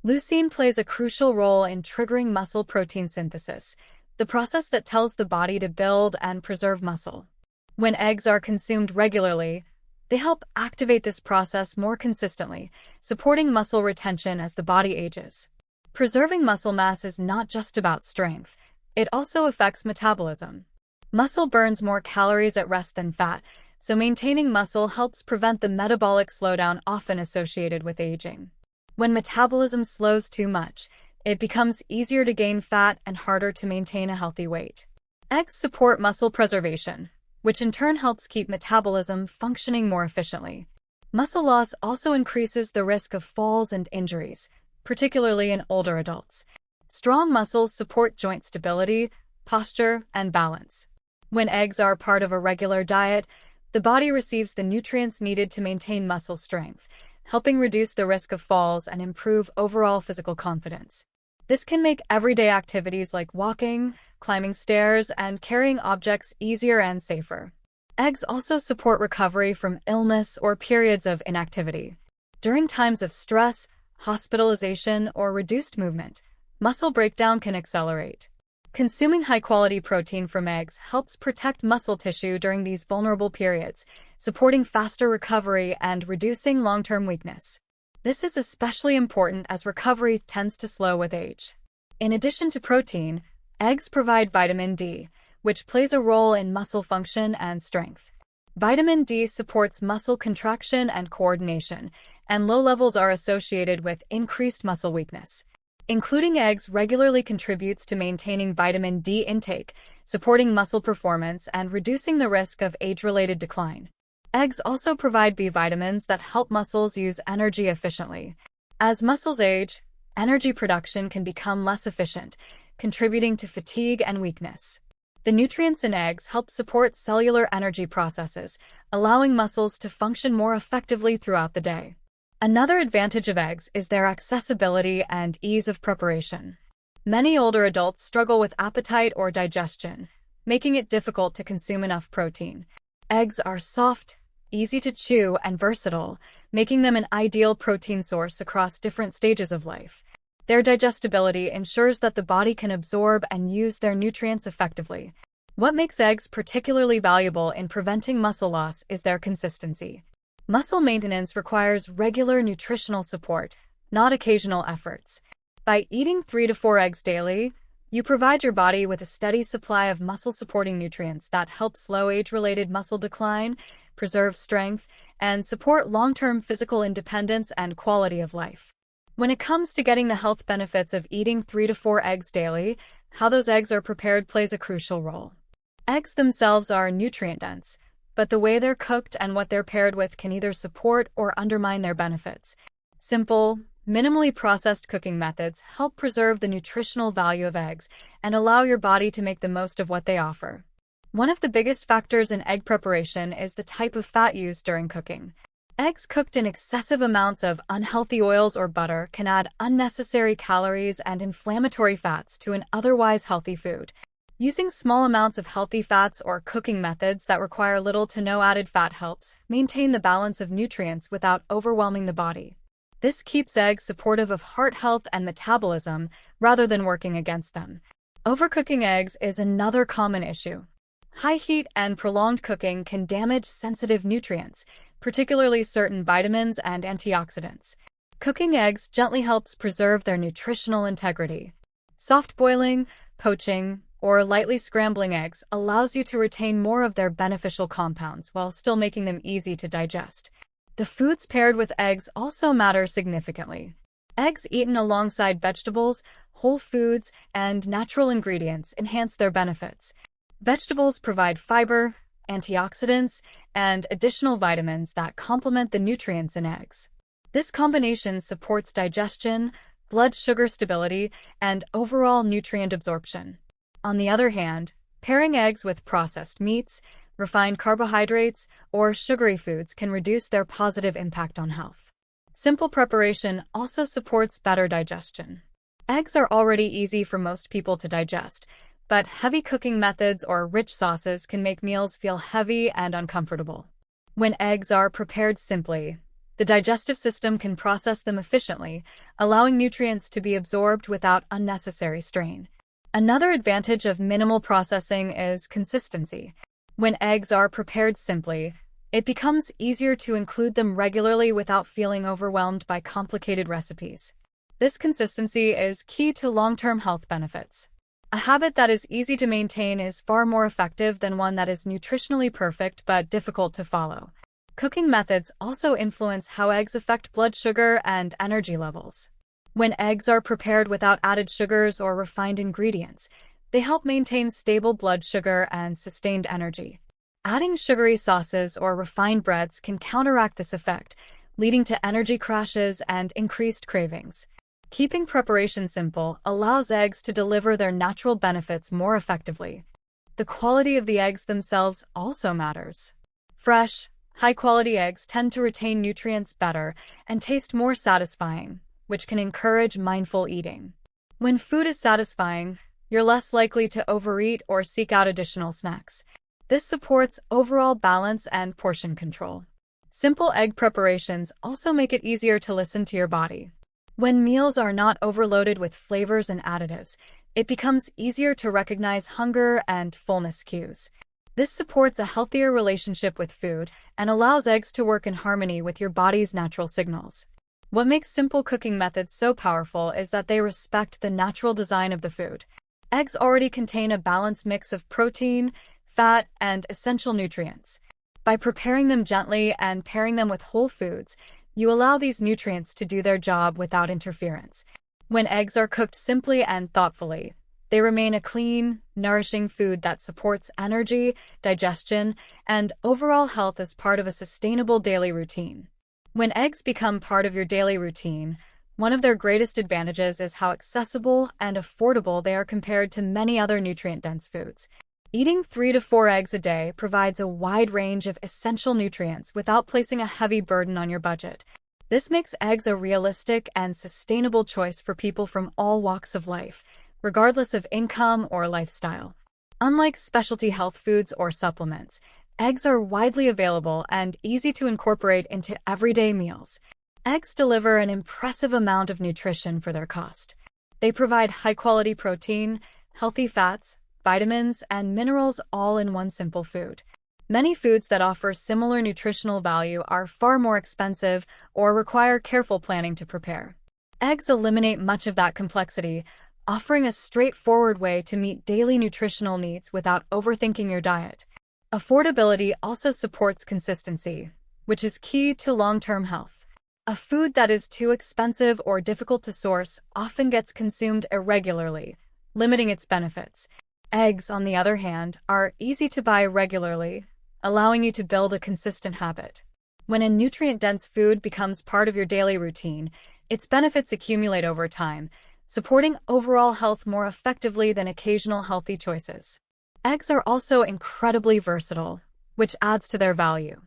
Leucine plays a crucial role in triggering muscle protein synthesis, the process that tells the body to build and preserve muscle. When eggs are consumed regularly, they help activate this process more consistently, supporting muscle retention as the body ages. Preserving muscle mass is not just about strength, it also affects metabolism. Muscle burns more calories at rest than fat, so maintaining muscle helps prevent the metabolic slowdown often associated with aging. When metabolism slows too much, it becomes easier to gain fat and harder to maintain a healthy weight. Eggs support muscle preservation, which in turn helps keep metabolism functioning more efficiently. Muscle loss also increases the risk of falls and injuries, particularly in older adults. Strong muscles support joint stability, posture, and balance. When eggs are part of a regular diet, the body receives the nutrients needed to maintain muscle strength, helping reduce the risk of falls and improve overall physical confidence. This can make everyday activities like walking, climbing stairs, and carrying objects easier and safer. Eggs also support recovery from illness or periods of inactivity. During times of stress, hospitalization, or reduced movement, muscle breakdown can accelerate. Consuming high-quality protein from eggs helps protect muscle tissue during these vulnerable periods, supporting faster recovery and reducing long-term weakness. This is especially important as recovery tends to slow with age. In addition to protein, eggs provide vitamin D, which plays a role in muscle function and strength. Vitamin D supports muscle contraction and coordination, and low levels are associated with increased muscle weakness. Including eggs regularly contributes to maintaining vitamin D intake, supporting muscle performance, and reducing the risk of age-related decline. Eggs also provide B vitamins that help muscles use energy efficiently. As muscles age, energy production can become less efficient, contributing to fatigue and weakness. The nutrients in eggs help support cellular energy processes, allowing muscles to function more effectively throughout the day. Another advantage of eggs is their accessibility and ease of preparation. Many older adults struggle with appetite or digestion, making it difficult to consume enough protein. Eggs are soft, easy to chew, and versatile, making them an ideal protein source across different stages of life. Their digestibility ensures that the body can absorb and use their nutrients effectively. What makes eggs particularly valuable in preventing muscle loss is their consistency. Muscle maintenance requires regular nutritional support, not occasional efforts. By eating 3 to 4 eggs daily, you provide your body with a steady supply of muscle-supporting nutrients that help slow age-related muscle decline, preserve strength, and support long-term physical independence and quality of life. When it comes to getting the health benefits of eating 3 to 4 eggs daily, how those eggs are prepared plays a crucial role. Eggs themselves are nutrient-dense, but the way they're cooked and what they're paired with can either support or undermine their benefits. Simple, minimally processed cooking methods help preserve the nutritional value of eggs and allow your body to make the most of what they offer. One of the biggest factors in egg preparation is the type of fat used during cooking. Eggs cooked in excessive amounts of unhealthy oils or butter can add unnecessary calories and inflammatory fats to an otherwise healthy food. Using small amounts of healthy fats or cooking methods that require little to no added fat helps maintain the balance of nutrients without overwhelming the body. This keeps eggs supportive of heart health and metabolism rather than working against them. Overcooking eggs is another common issue. High heat and prolonged cooking can damage sensitive nutrients, particularly certain vitamins and antioxidants. Cooking eggs gently helps preserve their nutritional integrity. Soft boiling, poaching, or lightly scrambling eggs allows you to retain more of their beneficial compounds while still making them easy to digest. The foods paired with eggs also matter significantly. Eggs eaten alongside vegetables, whole foods, and natural ingredients enhance their benefits. Vegetables provide fiber, antioxidants, and additional vitamins that complement the nutrients in eggs. This combination supports digestion, blood sugar stability, and overall nutrient absorption. On the other hand, pairing eggs with processed meats, refined carbohydrates, or sugary foods can reduce their positive impact on health. Simple preparation also supports better digestion. Eggs are already easy for most people to digest, but heavy cooking methods or rich sauces can make meals feel heavy and uncomfortable. When eggs are prepared simply, the digestive system can process them efficiently, allowing nutrients to be absorbed without unnecessary strain. Another advantage of minimal processing is consistency. When eggs are prepared simply, it becomes easier to include them regularly without feeling overwhelmed by complicated recipes. This consistency is key to long-term health benefits. A habit that is easy to maintain is far more effective than one that is nutritionally perfect but difficult to follow. Cooking methods also influence how eggs affect blood sugar and energy levels. When eggs are prepared without added sugars or refined ingredients, they help maintain stable blood sugar and sustained energy. Adding sugary sauces or refined breads can counteract this effect, leading to energy crashes and increased cravings. Keeping preparation simple allows eggs to deliver their natural benefits more effectively. the quality of the eggs themselves also matters. Fresh, high-quality eggs tend to retain nutrients better and taste more satisfying, which can encourage mindful eating. When food is satisfying, you're less likely to overeat or seek out additional snacks. This supports overall balance and portion control. Simple egg preparations also make it easier to listen to your body. When meals are not overloaded with flavors and additives, it becomes easier to recognize hunger and fullness cues. This supports a healthier relationship with food and allows eggs to work in harmony with your body's natural signals. What makes simple cooking methods so powerful is that they respect the natural design of the food. Eggs already contain a balanced mix of protein, fat, and essential nutrients. By preparing them gently and pairing them with whole foods, you allow these nutrients to do their job without interference. When eggs are cooked simply and thoughtfully, they remain a clean, nourishing food that supports energy, digestion, and overall health as part of a sustainable daily routine. When eggs become part of your daily routine, one of their greatest advantages is how accessible and affordable they are compared to many other nutrient-dense foods. Eating 3 to 4 eggs a day provides a wide range of essential nutrients without placing a heavy burden on your budget. This makes eggs a realistic and sustainable choice for people from all walks of life, regardless of income or lifestyle. Unlike specialty health foods or supplements, eggs are widely available and easy to incorporate into everyday meals. Eggs deliver an impressive amount of nutrition for their cost. They provide high-quality protein, healthy fats, vitamins, and minerals all in one simple food. Many foods that offer similar nutritional value are far more expensive or require careful planning to prepare. Eggs eliminate much of that complexity, offering a straightforward way to meet daily nutritional needs without overthinking your diet. Affordability also supports consistency, which is key to long-term health. A food that is too expensive or difficult to source often gets consumed irregularly, limiting its benefits. Eggs, on the other hand, are easy to buy regularly, allowing you to build a consistent habit. When a nutrient-dense food becomes part of your daily routine, its benefits accumulate over time, supporting overall health more effectively than occasional healthy choices. Eggs are also incredibly versatile, which adds to their value.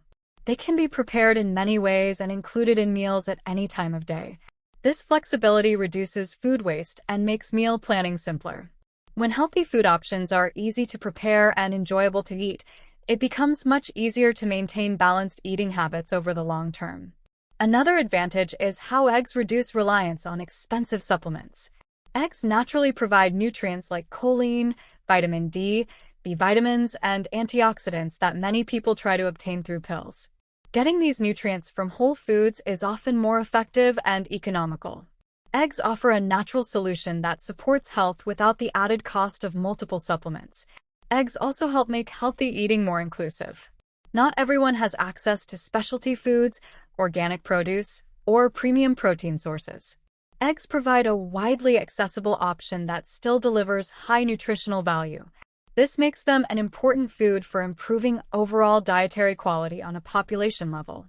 They can be prepared in many ways and included in meals at any time of day. This flexibility reduces food waste and makes meal planning simpler. When healthy food options are easy to prepare and enjoyable to eat, it becomes much easier to maintain balanced eating habits over the long term. Another advantage is how eggs reduce reliance on expensive supplements. Eggs naturally provide nutrients like choline, vitamin D, B vitamins, and antioxidants that many people try to obtain through pills. Getting these nutrients from whole foods is often more effective and economical. Eggs offer a natural solution that supports health without the added cost of multiple supplements. Eggs also help make healthy eating more inclusive. Not everyone has access to specialty foods, organic produce, or premium protein sources. Eggs provide a widely accessible option that still delivers high nutritional value. This makes them an important food for improving overall dietary quality on a population level.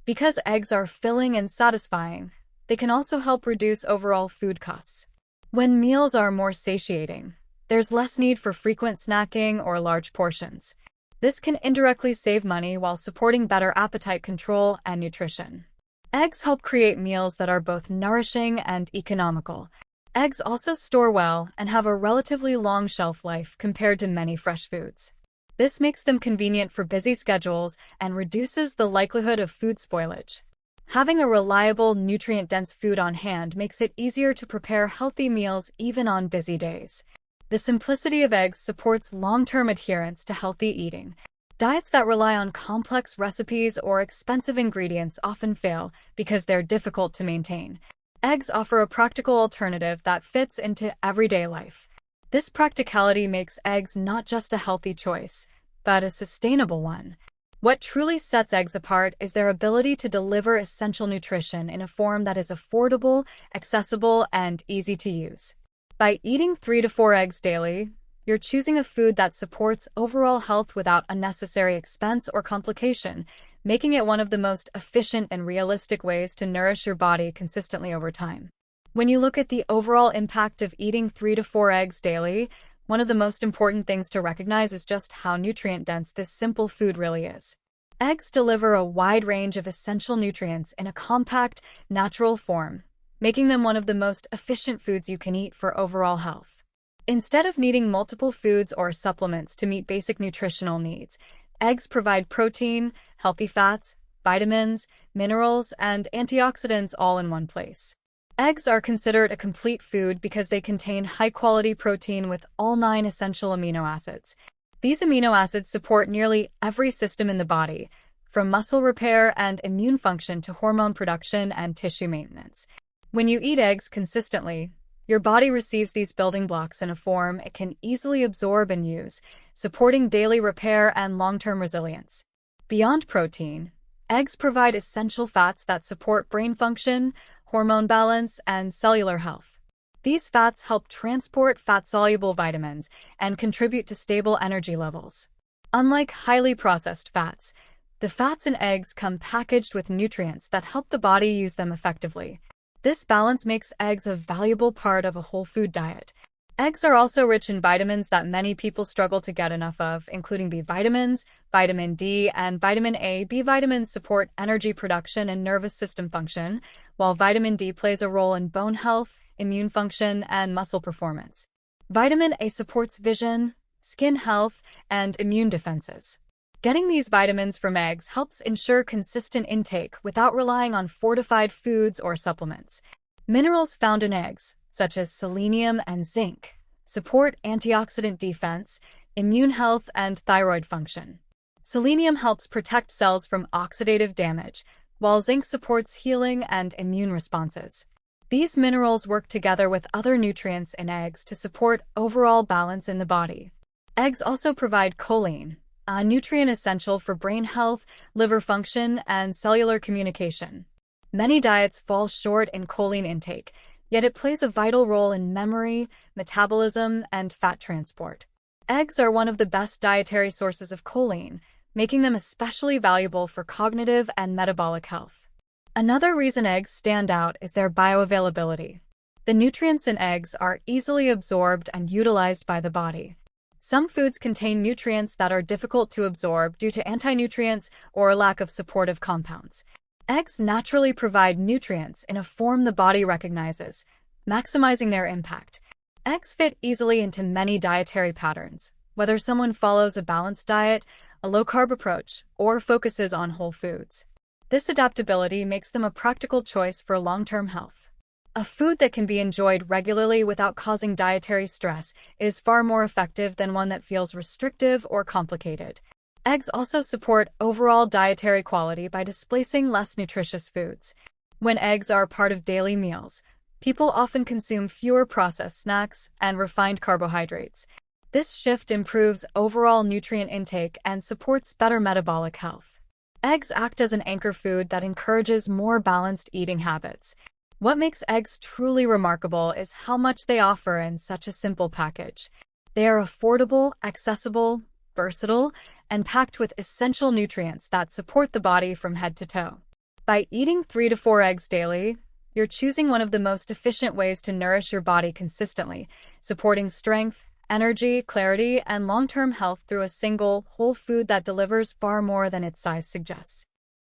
Because eggs are filling and satisfying, they can also help reduce overall food costs. When meals are more satiating, there's less need for frequent snacking or large portions. This can indirectly save money while supporting better appetite control and nutrition. Eggs help create meals that are both nourishing and economical. Eggs also store well and have a relatively long shelf life compared to many fresh foods. This makes them convenient for busy schedules and reduces the likelihood of food spoilage. Having a reliable, nutrient-dense food on hand makes it easier to prepare healthy meals even on busy days. The simplicity of eggs supports long-term adherence to healthy eating. Diets that rely on complex recipes or expensive ingredients often fail because they're difficult to maintain. Eggs offer a practical alternative that fits into everyday life. This practicality makes eggs not just a healthy choice, but a sustainable one. What truly sets eggs apart is their ability to deliver essential nutrition in a form that is affordable, accessible, and easy to use. By eating 3 to 4 eggs daily, you're choosing a food that supports overall health without unnecessary expense or complication, making it one of the most efficient and realistic ways to nourish your body consistently over time. When you look at the overall impact of eating 3 to 4 eggs daily, One of the most important things to recognize is just how nutrient-dense this simple food really is. Eggs deliver a wide range of essential nutrients in a compact, natural form, making them one of the most efficient foods you can eat for overall health. Instead of needing multiple foods or supplements to meet basic nutritional needs, eggs provide protein, healthy fats, vitamins, minerals, and antioxidants all in one place. Eggs are considered a complete food because they contain high-quality protein with all 9 essential amino acids. These amino acids support nearly every system in the body, from muscle repair and immune function to hormone production and tissue maintenance. When you eat eggs consistently, your body receives these building blocks in a form it can easily absorb and use, supporting daily repair and long-term resilience. Beyond protein, eggs provide essential fats that support brain function, hormone balance, and cellular health. These fats help transport fat-soluble vitamins and contribute to stable energy levels. Unlike highly processed fats, the fats in eggs come packaged with nutrients that help the body use them effectively. This balance makes eggs a valuable part of a whole food diet. Eggs are also rich in vitamins that many people struggle to get enough of, including B vitamins, vitamin D, and vitamin A. B vitamins support energy production and nervous system function, while vitamin D plays a role in bone health, immune function, and muscle performance. Vitamin A supports vision, skin health, and immune defenses. Getting these vitamins from eggs helps ensure consistent intake without relying on fortified foods or supplements. Minerals found in eggs, such as selenium and zinc, support antioxidant defense, immune health, and thyroid function. Selenium helps protect cells from oxidative damage, while zinc supports healing and immune responses. These minerals work together with other nutrients in eggs to support overall balance in the body. Eggs also provide choline, a nutrient essential for brain health, liver function, and cellular communication. Many diets fall short in choline intake, yet it plays a vital role in memory, metabolism, and fat transport. Eggs are one of the best dietary sources of choline, making them especially valuable for cognitive and metabolic health. Another reason eggs stand out is their bioavailability. The nutrients in eggs are easily absorbed and utilized by the body. Some foods contain nutrients that are difficult to absorb due to anti-nutrients or a lack of supportive compounds. Eggs naturally provide nutrients in a form the body recognizes, maximizing their impact. Eggs fit easily into many dietary patterns, whether someone follows a balanced diet, a low-carb approach, or focuses on whole foods. This adaptability makes them a practical choice for long-term health. A food that can be enjoyed regularly without causing dietary stress is far more effective than one that feels restrictive or complicated. Eggs also support overall dietary quality by displacing less nutritious foods. When eggs are part of daily meals, people often consume fewer processed snacks and refined carbohydrates. This shift improves overall nutrient intake and supports better metabolic health. Eggs act as an anchor food that encourages more balanced eating habits. What makes eggs truly remarkable is how much they offer in such a simple package. They are affordable, accessible, versatile, and packed with essential nutrients that support the body from head to toe. By eating 3 to 4 eggs daily, you're choosing one of the most efficient ways to nourish your body consistently, supporting strength, energy, clarity, and long-term health through a single, whole food that delivers far more than its size suggests.